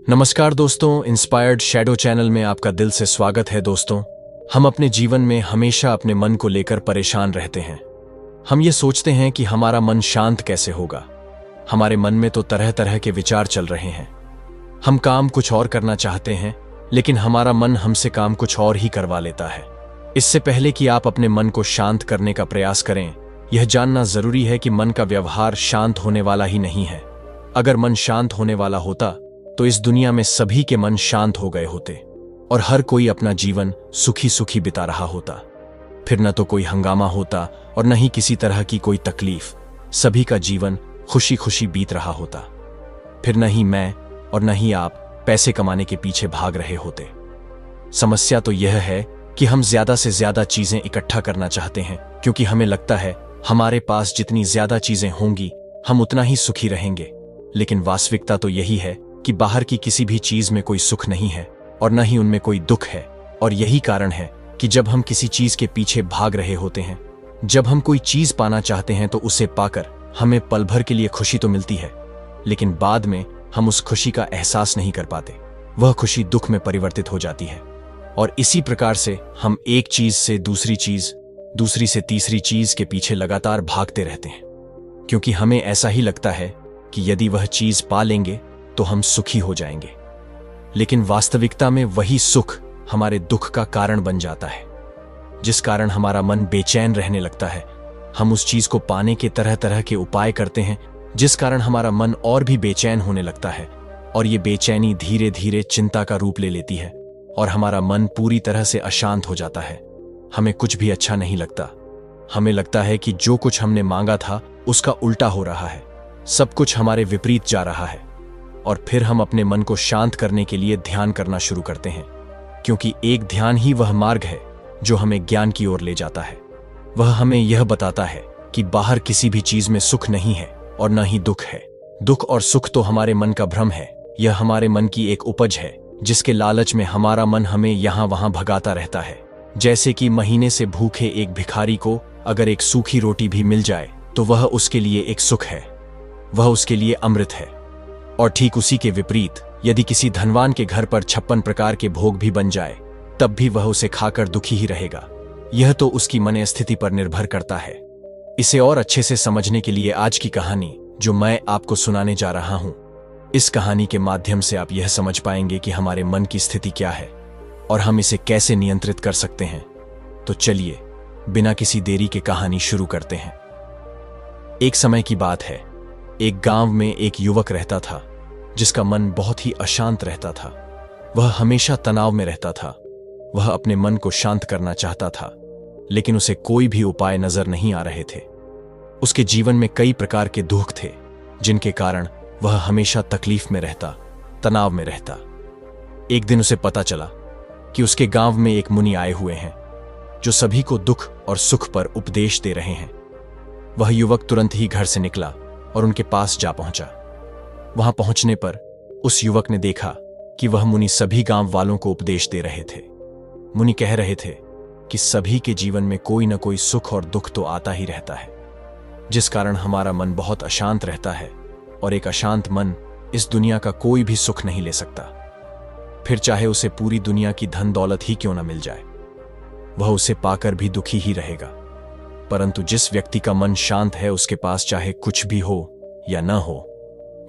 नमस्कार दोस्तों, inspired shadow channel में आपका दिल से स्वागत है। दोस्तों, हम अपने जीवन में हमेशा अपने मन को लेकर परेशान रहते हैं। हम ये सोचते हैं कि हमारा मन शांत कैसे होगा। हमारे मन में तो तरह तरह के विचार चल रहे हैं। हम काम कुछ और करना चाहते हैं, लेकिन हमारा मन हमसे काम कुछ और ही करवा लेता है। इससे पहले कि आप अपने मन को शांत करने का प्रयास करें, यह जानना जरूरी है कि मन का व्यवहार शांत होने वाला ही नहीं है। अगर मन शांत होने वाला होता तो इस दुनिया में सभी के मन शांत हो गए होते और हर कोई अपना जीवन सुखी सुखी बिता रहा होता। फिर न तो कोई हंगामा होता और न ही किसी तरह की कोई तकलीफ। सभी का जीवन खुशी खुशी बीत रहा होता। फिर न ही मैं और न ही आप पैसे कमाने के पीछे भाग रहे होते। समस्या तो यह है कि हम ज्यादा से ज्यादा चीजें इकट्ठा करना चाहते हैं, क्योंकि हमें लगता है हमारे पास जितनी ज्यादा चीजें होंगी हम उतना ही सुखी रहेंगे। लेकिन वास्तविकता तो यही है कि बाहर की किसी भी चीज में कोई सुख नहीं है और न ही उनमें कोई दुख है। और यही कारण है कि जब हम किसी चीज के पीछे भाग रहे होते हैं, जब हम कोई चीज पाना चाहते हैं, तो उसे पाकर हमें पल भर के लिए खुशी तो मिलती है, लेकिन बाद में हम उस खुशी का एहसास नहीं कर पाते। वह खुशी दुख में परिवर्तित हो जाती है। और इसी प्रकार से हम एक चीज से दूसरी चीज, दूसरी से तीसरी चीज के पीछे लगातार भागते रहते हैं, क्योंकि हमें ऐसा ही लगता है कि यदि वह चीज पा लेंगे तो हम सुखी हो जाएंगे। लेकिन वास्तविकता में वही सुख हमारे दुख का कारण बन जाता है, जिस कारण हमारा मन बेचैन रहने लगता है। हम उस चीज को पाने के तरह तरह के उपाय करते हैं, जिस कारण हमारा मन और भी बेचैन होने लगता है। और ये बेचैनी धीरे धीरे चिंता का रूप ले लेती है और हमारा मन पूरी तरह से अशांत हो जाता है। हमें कुछ भी अच्छा नहीं लगता। हमें लगता है कि जो कुछ हमने मांगा था उसका उल्टा हो रहा है, सब कुछ हमारे विपरीत जा रहा है। और फिर हम अपने मन को शांत करने के लिए ध्यान करना शुरू करते हैं, क्योंकि एक ध्यान ही वह मार्ग है जो हमें ज्ञान की ओर ले जाता है। वह हमें यह बताता है कि बाहर किसी भी चीज में सुख नहीं है और न ही दुख है। दुख और सुख तो हमारे मन का भ्रम है। यह हमारे मन की एक उपज है, जिसके लालच में हमारा मन हमें यहां वहां भगाता रहता है। जैसे कि महीने से भूखे एक भिखारी को अगर एक सूखी रोटी भी मिल जाए तो वह उसके लिए एक सुख है, वह उसके लिए अमृत है। और ठीक उसी के विपरीत, यदि किसी धनवान के घर पर 56 प्रकार के भोग भी बन जाए, तब भी वह उसे खाकर दुखी ही रहेगा। यह तो उसकी मन स्थिति पर निर्भर करता है। इसे और अच्छे से समझने के लिए आज की कहानी जो मैं आपको सुनाने जा रहा हूं, इस कहानी के माध्यम से आप यह समझ पाएंगे कि हमारे मन की स्थिति क्या है और हम इसे कैसे नियंत्रित कर सकते हैं। तो चलिए बिना किसी देरी के कहानी शुरू करते हैं। एक समय की बात है। एक गांव में एक युवक रहता था, जिसका मन बहुत ही अशांत रहता था। वह हमेशा तनाव में रहता था। वह अपने मन को शांत करना चाहता था, लेकिन उसे कोई भी उपाय नजर नहीं आ रहे थे। उसके जीवन में कई प्रकार के दुख थे, जिनके कारण वह हमेशा तकलीफ में रहता, तनाव में रहता। एक दिन उसे पता चला कि उसके गांव में एक मुनि आए हुए हैं, जो सभी को दुख और सुख पर उपदेश दे रहे हैं। वह युवक तुरंत ही घर से निकला और उनके पास जा पहुंचा। वहां पहुंचने पर उस युवक ने देखा कि वह मुनि सभी गांव वालों को उपदेश दे रहे थे। मुनि कह रहे थे कि सभी के जीवन में कोई न कोई सुख और दुख तो आता ही रहता है, जिस कारण हमारा मन बहुत अशांत रहता है। और एक अशांत मन इस दुनिया का कोई भी सुख नहीं ले सकता, फिर चाहे उसे पूरी दुनिया की धन दौलत ही क्यों न मिल जाए, वह उसे पाकर भी दुखी ही रहेगा। परंतु जिस व्यक्ति का मन शांत है, उसके पास चाहे कुछ भी हो या न हो,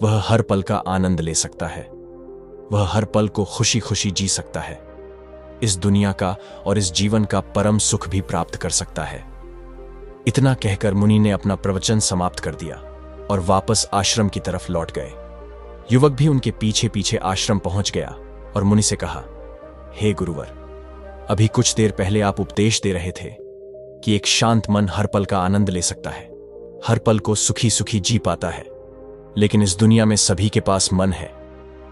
वह हर पल का आनंद ले सकता है। वह हर पल को खुशी खुशी जी सकता है। इस दुनिया का और इस जीवन का परम सुख भी प्राप्त कर सकता है। इतना कहकर मुनि ने अपना प्रवचन समाप्त कर दिया और वापस आश्रम की तरफ लौट गए। युवक भी उनके पीछे पीछे आश्रम पहुंच गया और मुनि से कहा, हे गुरुवर, अभी कुछ देर पहले आप उपदेश दे रहे थे कि एक शांत मन हर पल का आनंद ले सकता है, हर पल को सुखी सुखी जी पाता है। लेकिन इस दुनिया में सभी के पास मन है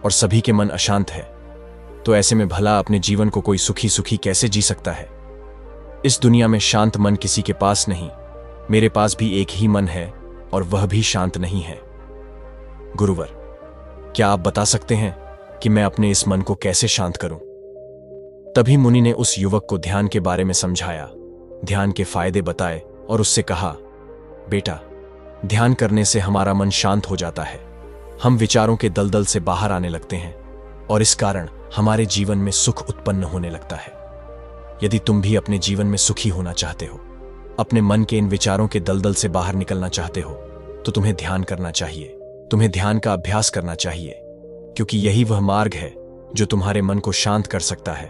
और सभी के मन अशांत है, तो ऐसे में भला अपने जीवन को कोई सुखी सुखी कैसे जी सकता है? इस दुनिया में शांत मन किसी के पास नहीं। मेरे पास भी एक ही मन है और वह भी शांत नहीं है। गुरुवर, क्या आप बता सकते हैं कि मैं अपने इस मन को कैसे शांत करूं? तभी मुनि ने उस युवक को ध्यान के बारे में समझाया, ध्यान के फायदे बताए और उससे कहा, बेटा, ध्यान करने से हमारा मन शांत हो जाता है। हम विचारों के दलदल से बाहर आने लगते हैं। और इस कारण हमारे जीवन में सुख उत्पन्न होने लगता है। यदि तुम भी अपने जीवन में सुखी होना चाहते हो, अपने मन के इन विचारों के दलदल से बाहर निकलना चाहते हो, तो तुम्हें ध्यान करना चाहिए। तुम्हें ध्यान का अभ्यास करना चाहिए, क्योंकि यही वह मार्ग है जो तुम्हारे मन को शांत कर सकता है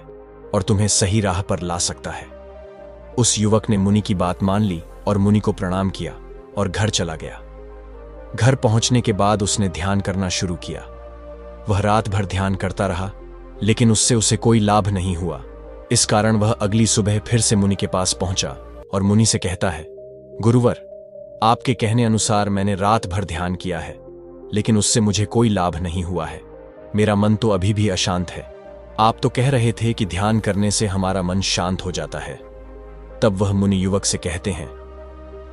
और तुम्हें सही राह पर ला सकता है। उस युवक ने मुनि की बात मान ली और मुनि को प्रणाम किया और घर चला गया। घर पहुंचने के बाद उसने ध्यान करना शुरू किया। वह रात भर ध्यान करता रहा, लेकिन उससे उसे कोई लाभ नहीं हुआ। इस कारण वह अगली सुबह फिर से मुनि के पास पहुंचा और मुनि से कहता है, गुरुवर, आपके कहने अनुसार मैंने रात भर ध्यान किया है, लेकिन उससे मुझे कोई लाभ नहीं हुआ है। मेरा मन तो अभी भी अशांत है। आप तो कह रहे थे कि ध्यान करने से हमारा मन शांत हो जाता है। तब वह मुनि युवक से कहते हैं,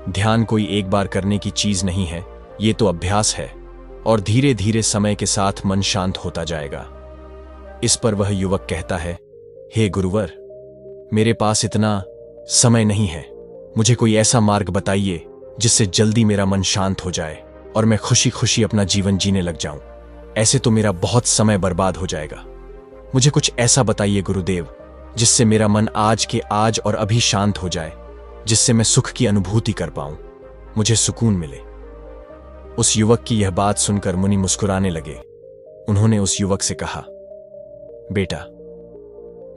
ध्यान कोई एक बार करने की चीज नहीं है, ये तो अभ्यास है और धीरे धीरे समय के साथ मन शांत होता जाएगा। इस पर वह युवक कहता है, हे गुरुवर, मेरे पास इतना समय नहीं है। मुझे कोई ऐसा मार्ग बताइए जिससे जल्दी मेरा मन शांत हो जाए और मैं खुशी खुशी अपना जीवन जीने लग जाऊं। ऐसे तो मेरा बहुत समय बर्बाद हो जाएगा। मुझे कुछ ऐसा बताइए गुरुदेव, जिससे मेरा मन आज के आज और अभी शांत हो जाए, जिससे मैं सुख की अनुभूति कर पाऊं, मुझे सुकून मिले। उस युवक की यह बात सुनकर मुनि मुस्कुराने लगे। उन्होंने उस युवक से कहा, बेटा,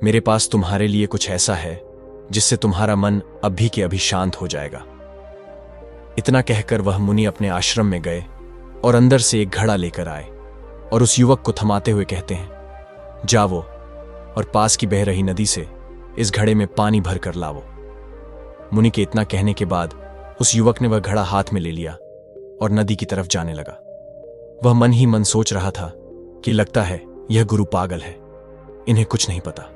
मेरे पास तुम्हारे लिए कुछ ऐसा है जिससे तुम्हारा मन अभी के अभी शांत हो जाएगा। इतना कहकर वह मुनि अपने आश्रम में गए और अंदर से एक घड़ा लेकर आए और उस युवक को थमाते हुए कहते हैं, जाओ और पास की बह रही नदी से इस घड़े में पानी भर कर लाओ। मुनि के इतना कहने के बाद उस युवक ने वह घड़ा हाथ में ले लिया और नदी की तरफ जाने लगा। वह मन ही मन सोच रहा था कि लगता है यह गुरु पागल है, इन्हें कुछ नहीं पता।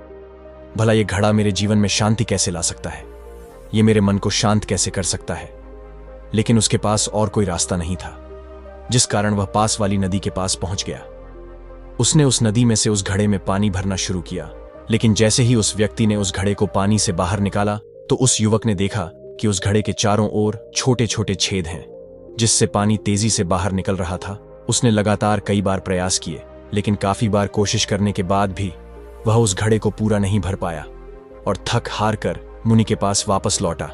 भला यह घड़ा मेरे जीवन में शांति कैसे ला सकता है, यह मेरे मन को शांत कैसे कर सकता है। लेकिन उसके पास और कोई रास्ता नहीं था, जिस कारण वह पास वाली नदी के पास पहुंच गया। उसने उस नदी में से उस घड़े में पानी भरना शुरू किया, लेकिन जैसे ही उस व्यक्ति ने उस घड़े को पानी से बाहर निकाला तो उस युवक ने देखा कि उस घड़े के चारों ओर छोटे छोटे छेद हैं, जिससे पानी तेजी से बाहर निकल रहा था। उसने लगातार कई बार प्रयास किए, लेकिन काफी बार कोशिश करने के बाद भी वह उस घड़े को पूरा नहीं भर पाया और थक हार कर मुनि के पास वापस लौटा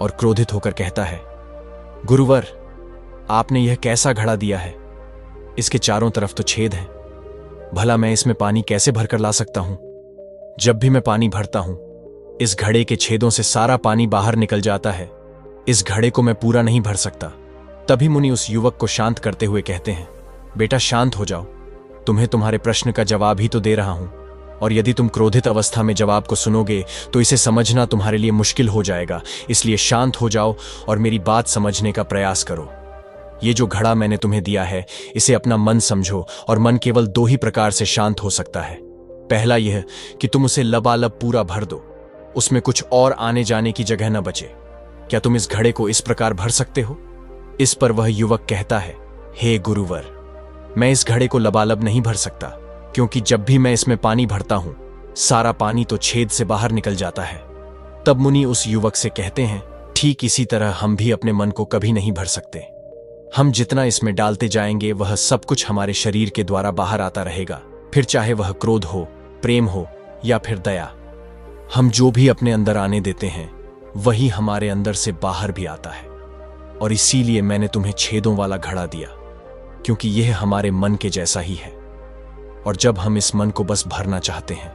और क्रोधित होकर कहता है, गुरुवर, आपने यह कैसा घड़ा दिया है? इसके चारों तरफ तो छेद हैं। भला मैं इसमें पानी कैसे भरकर ला सकता हूं? जब भी मैं पानी भरता हूं, इस घड़े के छेदों से सारा पानी बाहर निकल जाता है। इस घड़े को मैं पूरा नहीं भर सकता। तभी मुनि उस युवक को शांत करते हुए कहते हैं, बेटा शांत हो जाओ, तुम्हें तुम्हारे प्रश्न का जवाब ही तो दे रहा हूं, और यदि तुम क्रोधित अवस्था में जवाब को सुनोगे तो इसे समझना तुम्हारे लिए मुश्किल हो जाएगा। इसलिए शांत हो जाओ और मेरी बात समझने का प्रयास करो। ये जो घड़ा मैंने तुम्हें दिया है, इसे अपना मन समझो, और मन केवल दो ही प्रकार से शांत हो सकता है। पहला यह कि तुम उसे लबालब पूरा भर दो, उसमें कुछ और आने जाने की जगह न बचे। क्या तुम इस घड़े को इस प्रकार भर सकते हो? इस पर वह युवक कहता है, हे गुरुवर, मैं इस घड़े को लबालब नहीं भर सकता, क्योंकि जब भी मैं इसमें पानी भरता हूं, सारा पानी तो छेद से बाहर निकल जाता है। तब मुनि उस युवक से कहते हैं, ठीक इसी तरह हम भी अपने मन को कभी नहीं भर सकते। हम जितना इसमें डालते जाएंगे वह सब कुछ हमारे शरीर के द्वारा बाहर आता रहेगा, फिर चाहे वह क्रोध हो, प्रेम हो या फिर दया। हम जो भी अपने अंदर आने देते हैं वही हमारे अंदर से बाहर भी आता है। और इसीलिए मैंने तुम्हें छेदों वाला घड़ा दिया, क्योंकि यह हमारे मन के जैसा ही है। और जब हम इस मन को बस भरना चाहते हैं,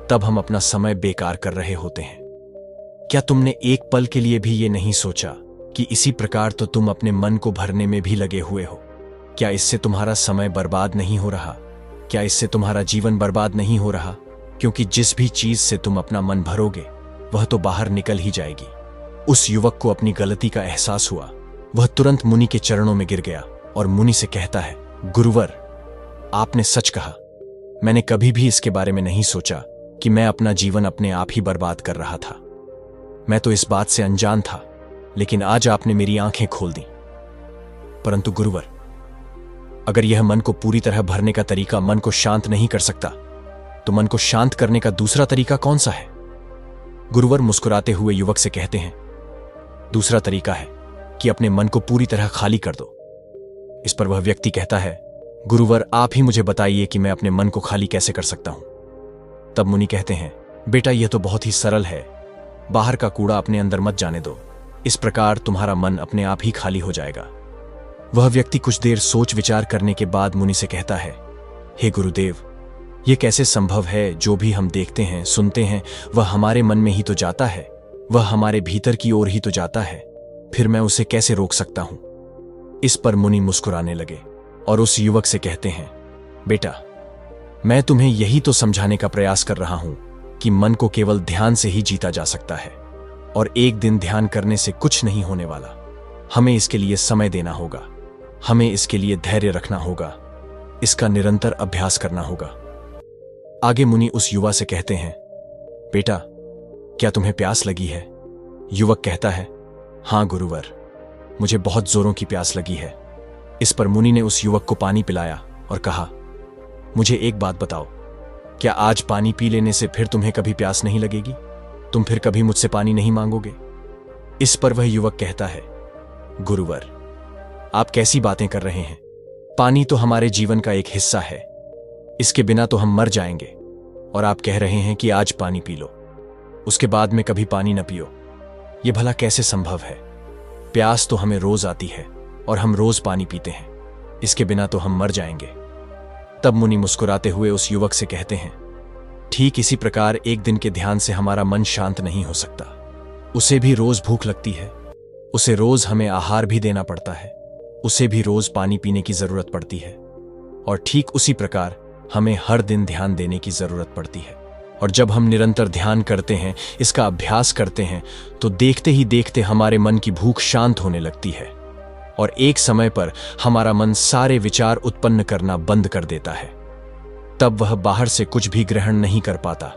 तब हम अपना समय बेकार कर रहे होते हैं। क्या तुमने एक पल के लिए भी ये नहीं सोचा कि इसी प्रकार तो तुम अपने मन को भरने में भी लगे हुए हो? क्या इससे तुम्हारा समय बर्बाद नहीं हो रहा? क्या इससे तुम्हारा जीवन बर्बाद नहीं हो रहा? क्योंकि जिस भी चीज से तुम अपना मन भरोगे वह तो बाहर निकल ही जाएगी। उस युवक को अपनी गलती का एहसास हुआ। वह तुरंत मुनि के चरणों में गिर गया और मुनि से कहता है, गुरुवर, आपने सच कहा। मैंने कभी भी इसके बारे में नहीं सोचा कि मैं अपना जीवन अपने आप ही बर्बाद कर रहा था। मैं तो इस बात से अनजान था, लेकिन आज आपने मेरी आंखें खोल दी। परंतु गुरुवर, अगर यह मन को पूरी तरह भरने का तरीका मन को शांत नहीं कर सकता, तो मन को शांत करने का दूसरा तरीका कौन सा है? गुरुवर मुस्कुराते हुए युवक से कहते हैं, दूसरा तरीका है कि अपने मन को पूरी तरह खाली कर दो। इस पर वह व्यक्ति कहता है, गुरुवर, आप ही मुझे बताइए कि मैं अपने मन को खाली कैसे कर सकता हूं। तब मुनि कहते हैं, बेटा यह तो बहुत ही सरल है। बाहर का कूड़ा अपने अंदर मत जाने दो। इस प्रकार तुम्हारा मन अपने आप ही खाली हो जाएगा। वह व्यक्ति कुछ देर सोच विचार करने के बाद मुनि से कहता है, हे गुरुदेव, यह कैसे संभव है? जो भी हम देखते हैं, सुनते हैं, वह हमारे मन में ही तो जाता है, वह हमारे भीतर की ओर ही तो जाता है। फिर मैं उसे कैसे रोक सकता हूं? इस पर मुनि मुस्कुराने लगे और उस युवक से कहते हैं, बेटा, मैं तुम्हें यही तो समझाने का प्रयास कर रहा हूं कि मन को केवल ध्यान से ही जीता जा सकता है और एक दिन ध्यान करने से कुछ नहीं होने वाला। हमें इसके लिए समय देना होगा, हमें इसके लिए धैर्य रखना होगा, इसका निरंतर अभ्यास करना होगा। आगे मुनि उस युवा से कहते हैं, बेटा, क्या तुम्हें प्यास लगी है? युवक कहता है, हां गुरुवर, मुझे बहुत जोरों की प्यास लगी है। इस पर मुनि ने उस युवक को पानी पिलाया और कहा, मुझे एक बात बताओ, क्या आज पानी पी लेने से फिर तुम्हें कभी प्यास नहीं लगेगी? तुम फिर कभी मुझसे पानी नहीं मांगोगे? इस पर वह युवक कहता है, गुरुवर, आप कैसी बातें कर रहे हैं? पानी तो हमारे जीवन का एक हिस्सा है, इसके बिना तो हम मर जाएंगे। और आप कह रहे हैं कि आज पानी पी लो, उसके बाद में कभी पानी न पियो। यह भला कैसे संभव है? प्यास तो हमें रोज आती है और हम रोज पानी पीते हैं, इसके बिना तो हम मर जाएंगे। तब मुनि मुस्कुराते हुए उस युवक से कहते हैं, ठीक इसी प्रकार एक दिन के ध्यान से हमारा मन शांत नहीं हो सकता। उसे भी रोज भूख लगती है, उसे रोज हमें आहार भी देना पड़ता है, उसे भी रोज पानी पीने की जरूरत पड़ती है। और ठीक उसी प्रकार हमें हर दिन ध्यान देने की जरूरत पड़ती है। और जब हम निरंतर ध्यान करते हैं, इसका अभ्यास करते हैं, तो देखते ही देखते हमारे मन की भूख शांत होने लगती है और एक समय पर हमारा मन सारे विचार उत्पन्न करना बंद कर देता है। तब वह बाहर से कुछ भी ग्रहण नहीं कर पाता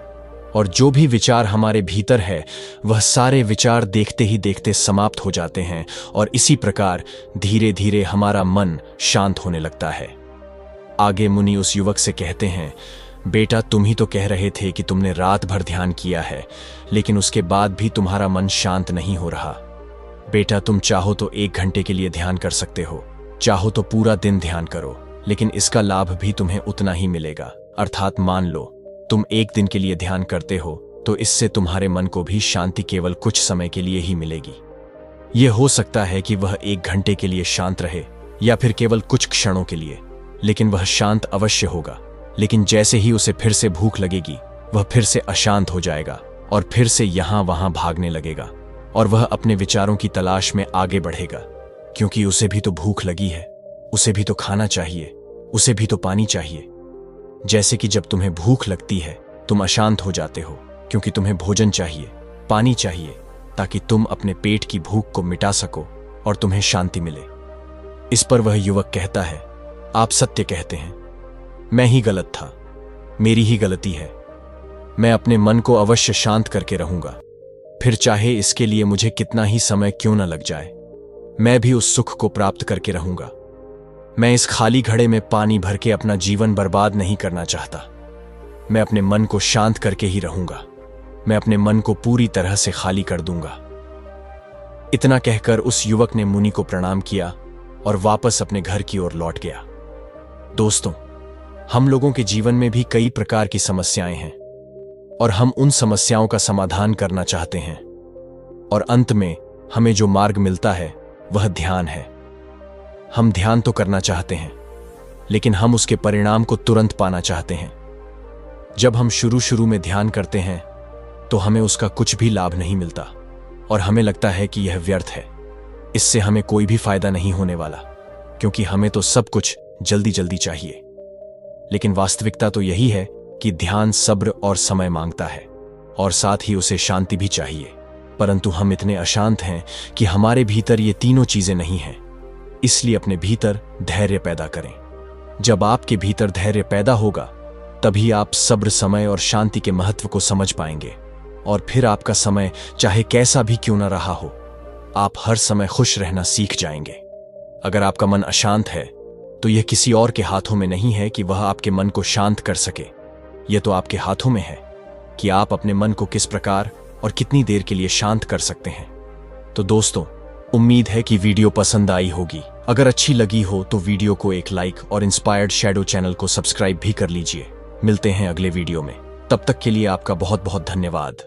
और जो भी विचार हमारे भीतर है, वह सारे विचार देखते ही देखते समाप्त हो जाते हैं और इसी प्रकार धीरे धीरे हमारा मन शांत होने लगता है। आगे मुनि उस युवक से कहते हैं, बेटा, तुम ही तो कह रहे थे कि तुमने रात भर ध्यान किया है, लेकिन उसके बाद भी तुम्हारा मन शांत नहीं हो रहा। बेटा, तुम चाहो तो 1 घंटे के लिए ध्यान कर सकते हो, चाहो तो पूरा दिन ध्यान करो, लेकिन इसका लाभ भी तुम्हें उतना ही मिलेगा। अर्थात मान लो तुम 1 दिन के लिए ध्यान करते हो तो इससे तुम्हारे मन को भी शांति केवल कुछ समय के लिए ही मिलेगी। यह हो सकता है कि वह 1 घंटे के लिए शांत रहे या फिर केवल कुछ क्षणों के लिए, लेकिन वह शांत अवश्य होगा। लेकिन जैसे ही उसे फिर से भूख लगेगी, वह फिर से अशांत हो जाएगा और फिर से यहां वहां भागने लगेगा और वह अपने विचारों की तलाश में आगे बढ़ेगा, क्योंकि उसे भी तो भूख लगी है, उसे भी तो खाना चाहिए, उसे भी तो पानी चाहिए। जैसे कि जब तुम्हें भूख लगती है, तुम अशांत हो जाते हो क्योंकि तुम्हें भोजन चाहिए, पानी चाहिए, ताकि तुम अपने पेट की भूख को मिटा सको और तुम्हें शांति मिले। इस पर वह युवक कहता है, आप सत्य कहते हैं, मैं ही गलत था, मेरी ही गलती है। मैं अपने मन को अवश्य शांत करके रहूंगा, फिर चाहे इसके लिए मुझे कितना ही समय क्यों न लग जाए, मैं भी उस सुख को प्राप्त करके रहूंगा। मैं इस खाली घड़े में पानी भर के अपना जीवन बर्बाद नहीं करना चाहता। मैं अपने मन को शांत करके ही रहूंगा, मैं अपने मन को पूरी तरह से खाली कर दूंगा। इतना कहकर उस युवक ने मुनि को प्रणाम किया और वापस अपने घर की ओर लौट गया। दोस्तों, हम लोगों के जीवन में भी कई प्रकार की समस्याएं हैं और हम उन समस्याओं का समाधान करना चाहते हैं और अंत में हमें जो मार्ग मिलता है वह ध्यान है। हम ध्यान तो करना चाहते हैं, लेकिन हम उसके परिणाम को तुरंत पाना चाहते हैं। जब हम शुरू में ध्यान करते हैं तो हमें उसका कुछ भी लाभ नहीं मिलता और हमें लगता है कि यह व्यर्थ है, इससे हमें कोई भी फायदा नहीं होने वाला, क्योंकि हमें तो सब कुछ जल्दी जल्दी चाहिए। लेकिन वास्तविकता तो यही है कि ध्यान सब्र और समय मांगता है और साथ ही उसे शांति भी चाहिए। परंतु हम इतने अशांत हैं कि हमारे भीतर ये तीनों चीजें नहीं हैं। इसलिए अपने भीतर धैर्य पैदा करें। जब आपके भीतर धैर्य पैदा होगा, तभी आप सब्र, समय और शांति के महत्व को समझ पाएंगे और फिर आपका समय चाहे कैसा भी क्यों न रहा हो, आप हर समय खुश रहना सीख जाएंगे। अगर आपका मन अशांत है तो यह किसी और के हाथों में नहीं है कि वह आपके मन को शांत कर सके। यह तो आपके हाथों में है कि आप अपने मन को किस प्रकार और कितनी देर के लिए शांत कर सकते हैं। तो दोस्तों, उम्मीद है कि वीडियो पसंद आई होगी। अगर अच्छी लगी हो तो वीडियो को एक लाइक और इंस्पायर्ड शैडो चैनल को सब्सक्राइब भी कर लीजिए। मिलते हैं अगले वीडियो में, तब तक के लिए आपका बहुत बहुत धन्यवाद।